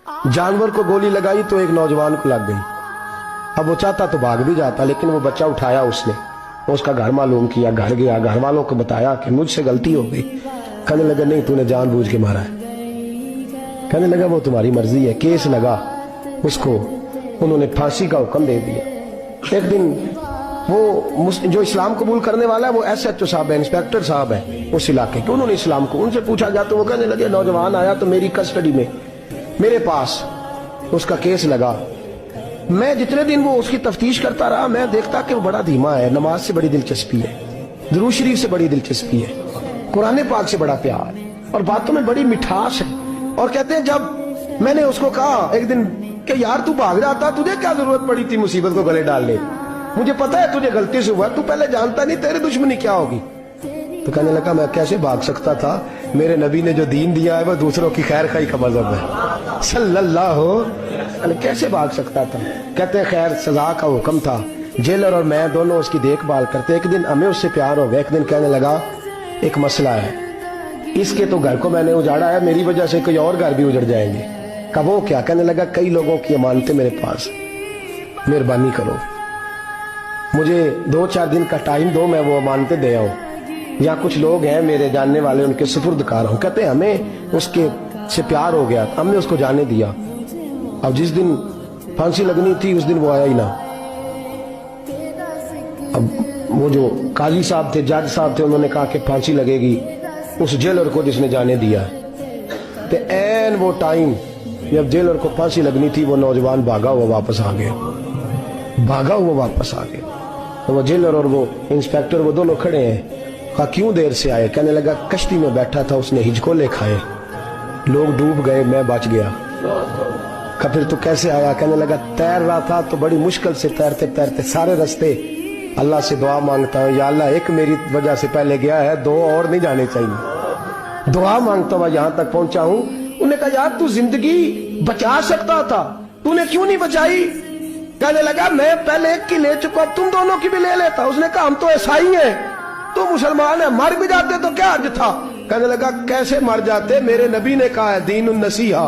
जानवर को गोली लगाई तो एक नौजवान को लग गई। अब वो चाहता तो भाग भी जाता, लेकिन वो बच्चा उठाया उसने, उसका घर मालूम किया, घर गया, घर वालों को बताया कि मुझसे गलती हो गई। कहने लगा नहीं, तूने जानबूझ के मारा है। कहने लगा वो तुम्हारी मर्जी है। केस लगा, उसको उन्होंने फांसी का हुक्म दे दिया। एक दिन वो जो इस्लाम कबूल करने वाला है वो SHO साहब है, इंस्पेक्टर साहब है उस इलाके के, उन्होंने इस्लाम को उनसे पूछा गया तो वो कहने लगे नौजवान आया तो मेरी कस्टडी में मेरे पास उसका केस लगा। मैं जितने दिन वो उसकी तफ्तीश करता रहा मैं देखता कि वो बड़ा धीमा है, नमाज से बड़ी दिलचस्पी है, दुरूद शरीफ से बड़ी दिलचस्पी है, कुरान पाक से बड़ा प्यार और बातों में बड़ी मिठास है। और कहते हैं जब मैंने उसको कहा एक दिन कि यार तू भाग जाता, तुझे क्या जरूरत पड़ी थी मुसीबत को गले डालने, मुझे पता है तुझे गलती से हुआ, तू पहले जानता नहीं तेरी दुश्मनी क्या होगी। तो कहने लगा मैं कैसे भाग सकता था, मेरे नबी ने जो दीन दिया है वो दूसरों की खैर खाई का मजहब है सल्लल्लाहु अलैहि, कैसे भाग सकता था। कहते हैं खैर सजा का हुक्म था, जेलर और मैं दोनों उसकी देखभाल करते। एक दिन हमें उससे प्यार हो गया। एक दिन कहने लगा एक मसला है, इसके तो घर को मैंने उजाड़ा है, मेरी वजह से कोई और घर भी उजड़ जाएंगे। कहा वो क्या? कहने लगा कई लोगों की अमानतें मेरे पास, मेहरबानी करो मुझे 2-4 दिन का टाइम दो, मैं वो अमानतें दे आऊं। या कुछ लोग हैं मेरे जानने वाले, उनके सुपुर्दकार हूं। कहते हैं हमें उसके से प्यार हो गया, हमने उसको जाने दिया। अब जिस दिन फांसी लगनी थी उस दिन वो आया ही ना। अब वो जो काजी साहब थे, जज साहब थे, उन्होंने कहा कि फांसी लगेगी उस जेलर को जिसने जाने दिया। तो ऐन वो टाइम जब जेलर को फांसी लगनी थी वो नौजवान भागा हुआ वापस आ गया, भागा हुआ वापस आ गया। तो वो जेलर और वो इंस्पेक्टर वो दोनों खड़े हैं। कहा क्यों देर से आए? कहने लगा कश्ती में बैठा था, उसने हिजकोले खाए, लोग डूब गए, मैं बच गया। कहा फिर तू कैसे आया? कहने लगा तैर रहा था तो बड़ी मुश्किल से तैरते तैरते सारे रास्ते अल्लाह से दुआ मांगता हूँ, या अल्लाह एक मेरी वजह से पहले गया है, 2 और नहीं जाने चाहिए, दुआ मांगता हुआ यहाँ तक पहुंचा हूँ। उन्होंने कहा यार तू जिंदगी बचा सकता था, तूने क्यों नहीं बचाई? कहने लगा मैं पहले एक की ले चुका, तुम दोनों की भी ले लेता। उसने कहा हम तो ईसाई हैं, तो मुसलमान है, मर भी जाते तो क्या हर्ज था। कहने लगा कैसे मर जाते, मेरे नबी ने कहा है दीन नसीहा,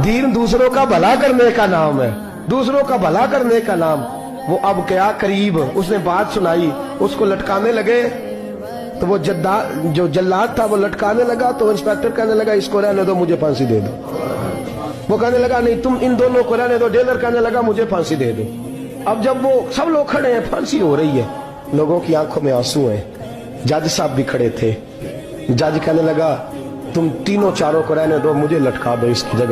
दीन दूसरों का भला करने का नाम है, दूसरों का भला करने का नाम। वो अब क्या करीब उसने बात सुनाई, उसको लटकाने लगे तो वो जो जल्लाद था वो लटकाने लगा। तो इंस्पेक्टर कहने लगा इसको रहने दो, मुझे फांसी दे दो। वो कहने लगा नहीं तुम इन दोनों को रहने दो। जेलर कहने लगा मुझे फांसी दे दो। अब जब वो सब लोग खड़े हैं, फांसी हो रही है, लोगों की आंखों में आंसू हैं, जज साहब भी खड़े थे। जज कहने लगा तुम तीनों चारों को रहने दो, मुझे लटका दो इसकी जगह।